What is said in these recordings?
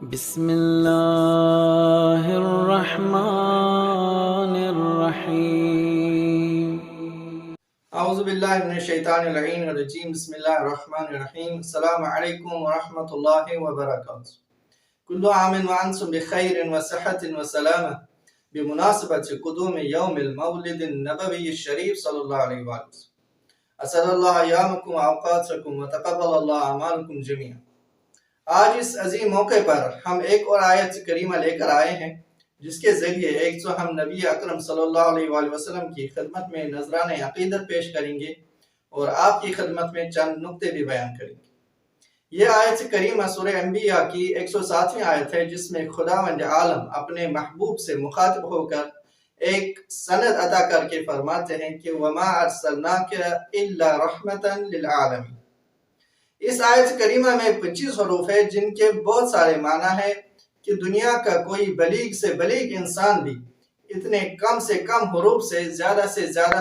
بسم اللہ الرحمن الرحیم اعوذ باللہ من الشیطان اللعین الرجیم بسم اللہ الرحمن الرحیم السلام علیکم ورحمۃ اللہ وبرکاتہ کل عام وانتم بخیر وصحت وسلامہ بمناسبت قدوم یوم المولد النبوی الشریف صلی اللہ علیہ وسلم اسد اللہ ایامکم اوقاتکم وتقبل اللہ اعمالکم جمیعا۔ آج اس عظیم موقع پر ہم ایک اور آیت کریمہ لے کر آئے ہیں جس کے ذریعے ایک تو ہم نبی اکرم صلی اللہ علیہ وآلہ وسلم کی خدمت میں نذران عقیدت پیش کریں گے اور آپ کی خدمت میں چند نقطے بھی بیان کریں گے۔ یہ آیت کریمہ سورہ انبیاء کی 107ویں آیت ہے جس میں خداوند عالم اپنے محبوب سے مخاطب ہو کر ایک سند عطا کر کے فرماتے ہیں کہ وَمَا أَرْسَلْنَاكَ إِلَّا رَحْمَةً لِلْعَالَمِينَ۔ اس آیت کریمہ میں 25 حروف ہے جن کے بہت سارے معنی ہیں کہ دنیا کا کوئی بلیغ سے بلیغ انسان بھی اتنے کم سے کم حروف سے زیادہ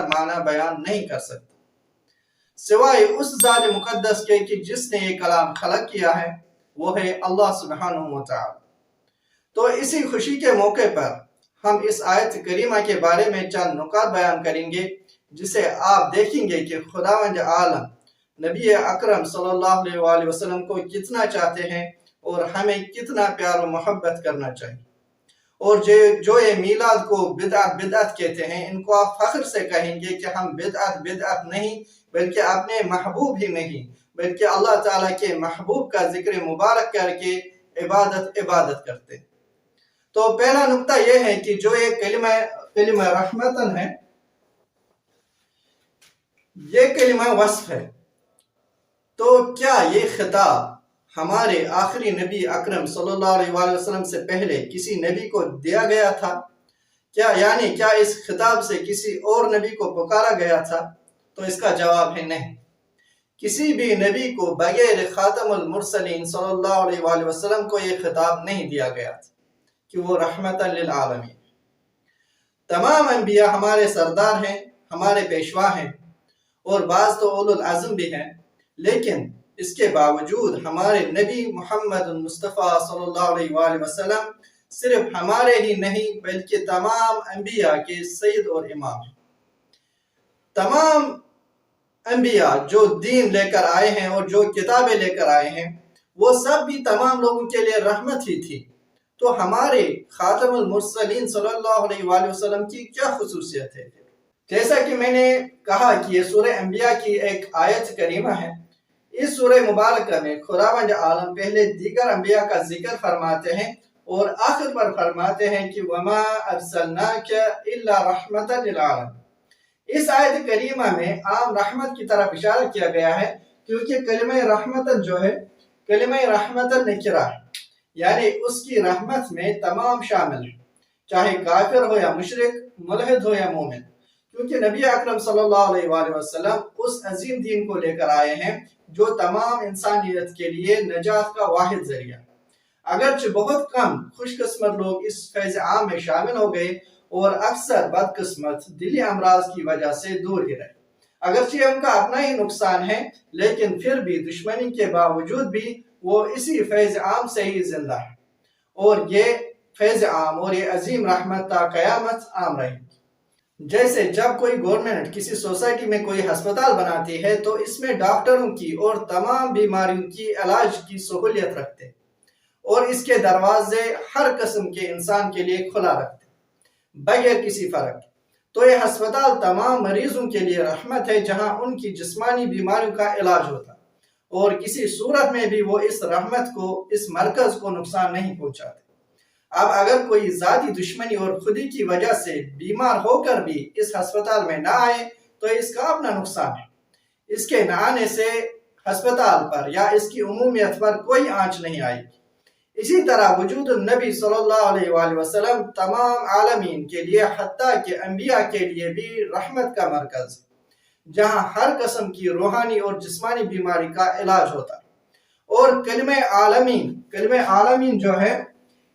معنی بیان نہیں کر سکتا سوائے اس ذات مقدس کے کہ جس نے یہ کلام خلق کیا ہے، وہ ہے اللہ سبحانہ وتعالی۔ تو اسی خوشی کے موقع پر ہم اس آیت کریمہ کے بارے میں چند نکات بیان کریں گے جسے آپ دیکھیں گے کہ خداوند عالم نبی اکرم صلی اللہ علیہ وآلہ وسلم کو کتنا چاہتے ہیں اور ہمیں کتنا پیار و محبت کرنا چاہیے۔ اور جو یہ میلاد کو بدعت کہتے ہیں، ان کو آپ فخر سے کہیں گے کہ ہم بدعت نہیں بلکہ اپنے محبوب ہی نہیں بلکہ اللہ تعالیٰ کے محبوب کا ذکر مبارک کر کے عبادت کرتے ہیں۔ تو پہلا نقطہ یہ ہے کہ جو یہ کلمہ رحمتن ہے، یہ کلمہ وصف ہے۔ تو کیا یہ خطاب ہمارے آخری نبی اکرم صلی اللہ علیہ وآلہ وسلم سے پہلے کسی نبی کو دیا گیا تھا؟ کیا اس خطاب سے کسی اور نبی کو پکارا گیا تھا؟ تو اس کا جواب ہے نہیں۔ کسی بھی نبی کو بغیر خاتم المرسلین صلی اللہ علیہ وآلہ وسلم کو یہ خطاب نہیں دیا گیا تھا کہ وہ رحمت للعالمین۔ تمام انبیاء ہمارے سردار ہیں، ہمارے پیشوا ہیں اور بعض تو اولو العزم بھی ہیں، لیکن اس کے باوجود ہمارے نبی محمد مصطفیٰ صلی اللہ علیہ وآلہ وسلم صرف ہمارے ہی نہیں بلکہ تمام انبیاء کے سید اور امام ہیں۔ تمام انبیاء جو دین لے کر آئے ہیں اور جو کتابیں لے کر آئے ہیں، وہ سب بھی تمام لوگوں کے لیے رحمت ہی تھی۔ تو ہمارے خاتم المرسلین صلی اللہ علیہ وآلہ وسلم کی کیا خصوصیت ہے؟ جیسا کہ میں نے کہا کہ یہ سورہ انبیاء کی ایک آیت کریمہ ہے۔ اس سورہ مبارکہ میں خداوند عالم پہلے دیگر انبیاء کا ذکر فرماتے ہیں اور آخر پر فرماتے ہیں کہ وَمَا أَرْسَلْنَاكَ إِلَّا رَحْمَةً لِلْعَالَمِينَ۔ اس آیت کریمہ میں عام رحمت کی طرف اشارہ کیا گیا ہے، کیونکہ کلمہ رحمتن جو ہے کلمہ رحمتن نکرہ ہے، یعنی اس کی رحمت میں تمام شامل ہے، چاہے کافر ہو یا مشرک، ملحد ہو یا مومن، کیونکہ نبی اکرم صلی اللہ علیہ وآلہ وسلم اس عظیم دین کو لے کر آئے ہیں جو تمام انسانیت کے لیے نجات کا واحد ذریعہ۔ اگرچہ بہت کم خوش قسمت لوگ اس فیض عام میں شامل ہو گئے اور اکثر بدقسمت دلی امراض کی وجہ سے دور ہی رہے۔ اگرچہ ان کا اپنا ہی نقصان ہے، لیکن پھر بھی دشمنی کے باوجود بھی وہ اسی فیض عام سے ہی زندہ ہے، اور یہ فیض عام اور یہ عظیم رحمت تا قیامت عام رہے گی۔ جیسے جب کوئی گورنمنٹ کسی سوسائٹی میں کوئی ہسپتال بناتی ہے تو اس میں ڈاکٹروں کی اور تمام بیماریوں کی علاج کی سہولیت رکھتے ہیں اور اس کے دروازے ہر قسم کے انسان کے لیے کھلا رکھتے ہیں بغیر کسی فرق۔ تو یہ ہسپتال تمام مریضوں کے لیے رحمت ہے جہاں ان کی جسمانی بیماریوں کا علاج ہوتا اور کسی صورت میں بھی وہ اس رحمت کو، اس مرکز کو نقصان نہیں پہنچاتے۔ اب اگر کوئی ذاتی دشمنی اور خودی کی وجہ سے بیمار ہو کر بھی اس ہسپتال میں نہ آئے تو اس کا اپنا نقصان ہے۔ اس کے نہ آنے سے ہسپتال پر یا اس کی عمومیت پر کوئی آنچ نہیں آئے گی۔ اسی طرح وجود النبی صلی اللہ علیہ وآلہ وسلم تمام عالمین کے لیے، حتیٰ کہ انبیاء کے لیے بھی رحمت کا مرکز ہے، جہاں ہر قسم کی روحانی اور جسمانی بیماری کا علاج ہوتا ہے۔ اور کلمہ عالمین جو ہے،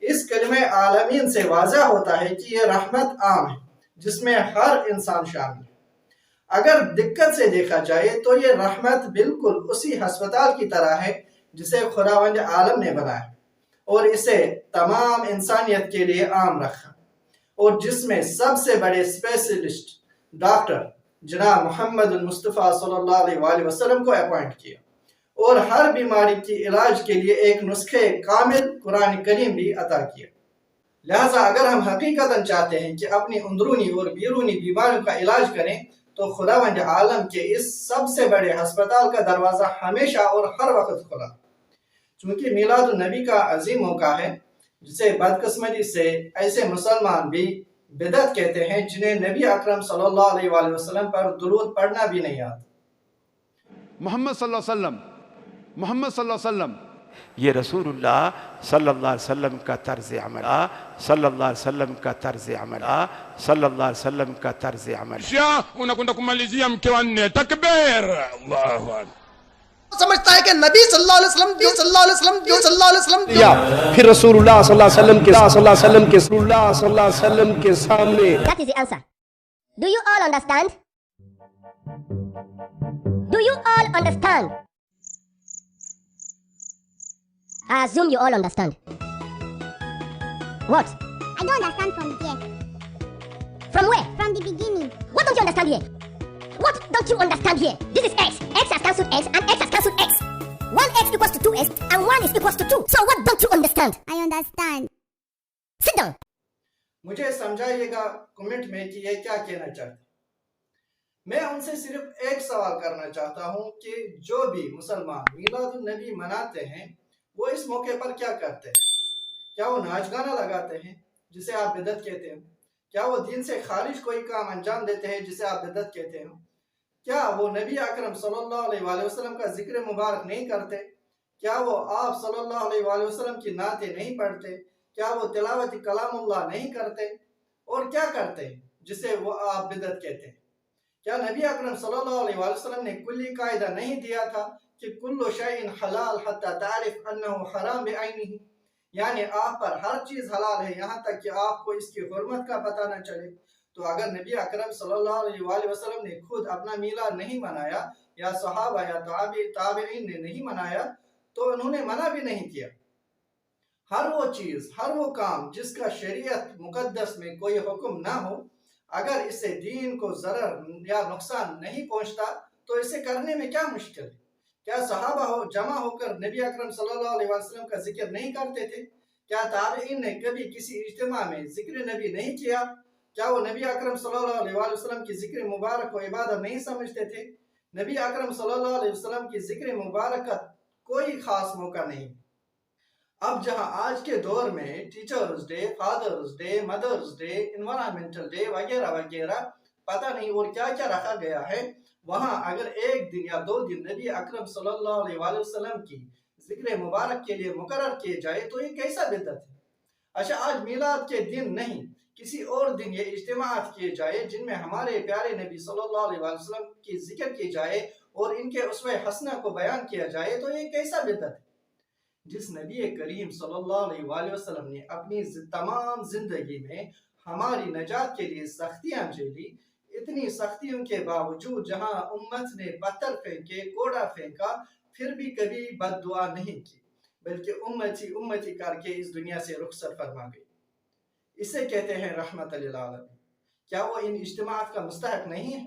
اس کلمہ عالمین سے واضح ہوتا ہے کہ یہ رحمت عام ہے جس میں ہر انسان شامل ہے۔ اگر دقت سے دیکھا جائے تو یہ رحمت بالکل اسی ہسپتال کی طرح ہے جسے خداوند عالم نے بنایا۔ اور اسے تمام انسانیت کے لیے عام رکھا، اور جس میں سب سے بڑے اسپیشلسٹ ڈاکٹر جناب محمد المصطفیٰ صلی اللہ علیہ وآلہ وسلم کو اپوائنٹ کیا، اور ہر بیماری کی علاج کے لیے ایک نسخے کامل قرآن کریم بھی عطا کیا۔ لہٰذا اگر ہم حقیقتاً چاہتے ہیں کہ اپنی اندرونی اور بیرونی بیماریوں کا علاج کریں تو خداوند عالم کے اس سب سے بڑے ہسپتال کا دروازہ ہمیشہ اور ہر وقت کھلا۔ چونکہ میلاد النبی کا عظیم موقع ہے، جسے بدقسمتی سے ایسے مسلمان بھی بدعت کہتے ہیں جنہیں نبی اکرم صلی اللہ علیہ وآلہ وسلم پر درود پڑھنا بھی نہیں آتا۔ محمد صلی اللہ علیہ وسلم، محمد صلی اللہ علیہ وسلم، یہ رسول اللہ صلی اللہ علیہ وسلم کا طرز عمل، صلی اللہ علیہ وسلم کا طرز عمل، صلی اللہ علیہ وسلم کا طرز عمل۔ unakwenda kumalizia mke wa nne. Takbir! Allahu Akbar. سمجھتا ہے کہ نبی صلی اللہ علیہ وسلم صلی اللہ علیہ وسلم صلی اللہ علیہ وسلم پھر رسول اللہ صلی اللہ علیہ وسلم کے سامنے That is the answer. Do you all understand? Do you all understand? I assume you all understand. What? I don't understand from here. From where? From the beginning. What don't you understand here? What don't you understand here? This is x. X has cancelled x and x has cancelled x. 1x equals to 2x and 1 is equals to 2. So what don't you understand? I understand. Sit down. مجھے سمجھائیے گا comment میں کہ یہ کیا کہنا چاہتے ہیں۔ میں ان سے صرف ایک سوال کرنا چاہتا ہوں کہ جو بھی مسلمان میلاد النبی مناتے ہیں وہ اس موقع پر کیا کرتے ہیں؟ کیا وہ ناچ گانا لگاتے ہیں جسے آپ بدعت کہتے ہیں؟ کیا وہ دین سے خارج کوئی کام انجام دیتے ہیں جسے آپ بدعت کہتے ہیں؟ کیا وہ نبی اکرم صلی اللہ علیہ وآلہ وسلم کا ذکر مبارک نہیں کرتے؟ کیا وہ آپ صلی اللہ علیہ وآلہ وسلم کی نعتیں نہیں پڑھتے؟ کیا وہ تلاوت کلام اللہ نہیں کرتے؟ اور کیا کرتے ہیں جسے وہ آپ بدعت کہتے ہیں؟ کیا نبی اکرم صلی اللہ علیہ وآلہ وسلم نے کلی قاعدہ نہیں دیا تھا کہ کل شیء حلال حتی تعرف انہ حرام بعینہ، یعنی آپ پر ہر چیز حلال ہے یہاں تک کہ آپ کو اس کی حرمت کا پتہ نہ چلے؟ تو اگر نبی اکرم صلی اللہ علیہ وآلہ وسلم نے خود اپنا میلاد نہیں منایا یا صحابہ یا تابعین نے نہیں منایا تو انہوں نے منع بھی نہیں کیا۔ ہر وہ چیز، ہر وہ کام جس کا شریعت مقدس میں کوئی حکم نہ ہو، اگر اسے دین کو ضرر یا نقصان نہیں پہنچتا تو اسے کرنے میں کیا مشکل ہے؟ کیا صحابہ جمع ہو کر نبی اکرم صلی اللہ علیہ وسلم کا ذکر نہیں کرتے تھے؟ کیا تابعین نے کبھی کسی اجتماع میں ذکر نبی نہیں کیا؟ کیا وہ نبی اکرم صلی اللہ علیہ وسلم کی ذکر مبارک کو عبادت نہیں سمجھتے تھے؟ نبی اکرم صلی اللہ علیہ وسلم کی ذکر مبارک کا کوئی خاص موقع نہیں۔ اب جہاں آج کے دور میں teachers day, fathers day, mothers day, environmental day وغیرہ وغیرہ پتہ نہیں اور کیا کیا رکھا گیا ہے، وہاں اگر ایک دن یا 2 دن نبی اکرم صلی اللہ علیہ وآلہ وسلم کی ذکر مبارک کے لیے مقرر کیے جائے تو یہ کیسا بدعت ہے؟ اچھا، آج میلاد کے دن نہیں، کسی اور دن یہ اجتماعات کیے جائے جن میں ہمارے پیارے نبی صلی اللہ علیہ وآلہ وسلم کی ذکر کی جائے اور ان کے اسوہ حسنہ کو بیان کیا جائے تو یہ کیسا بدعت ہے؟ جس نبی کریم صلی اللہ علیہ وآلہ وسلم نے اپنی تمام زندگی میں ہماری نجات کے لیے سختیاں جھیلی، اتنی سختیوں کے باوجود جہاں امت نے پتھر پھینکے، کوڑا پھینکا، پھر بھی کبھی بد دعا نہیں کی، بلکہ امتی امتی کر کے اس دنیا سے رخصت فرما گئی۔ اسے کہتے ہیں رحمت للعالمین۔ کیا وہ ان اجتماعات کا مستحق نہیں ہے؟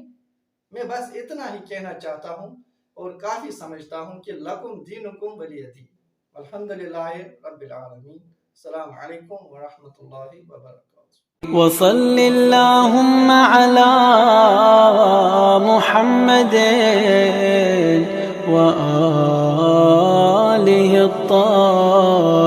میں بس اتنا ہی کہنا چاہتا ہوں اور کافی سمجھتا ہوں کہ لکم دینکم ولی دین۔ الحمدللہ رب العالمین۔ السلام علیکم ورحمۃ اللہ وبرکاتہ۔ وصل اللهم على محمد وآله الطاهرين